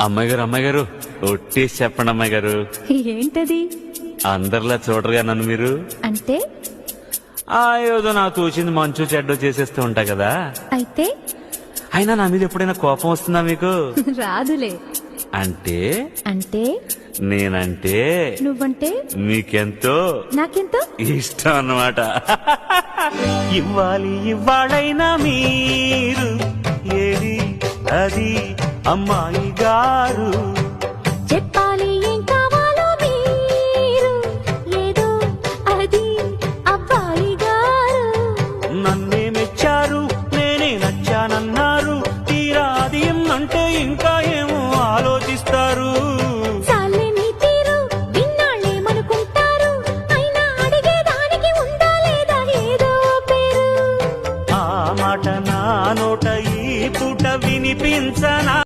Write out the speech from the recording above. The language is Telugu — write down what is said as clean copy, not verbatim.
అమ్మాయి గారు ఒట్టేసి చెప్పండి అమ్మాయి గారు. ఏంటది? అందరిలా చూడరుగా నన్ను మీరు. అంటే ఏదో నాకు తోచింది మంచు చెడ్డో చేసేస్తూ ఉంటా కదా. అయితే అయినా నా మీద ఎప్పుడైనా కోపం వస్తుందా మీకు? రాదులే. అంటే అంటే నేనంటే నువ్వంటే మీకెంతో నాకెంతో ఇష్టం అన్నమాట. ఇవ్వాలైనా మీరు ఏది అది అమ్మాయి గారు, చెప్పాలి ఏం కావాలో మీరు ఏదో అది అబ్బాయి గారు. నన్నే మెచ్చారు నేనే నచ్చానన్నారు, తీరా అది అంటే ఇంకా ఏమో ఆలోచిస్తారు. చాలే మీ తీరు విన్నాళ్ళేమనుకుంటారు, అయినా అడిగేదానికి ఉందా లేదా ఏదో పేరు. ఆ మాట నా నోట ఈ పూట వినిపించనా?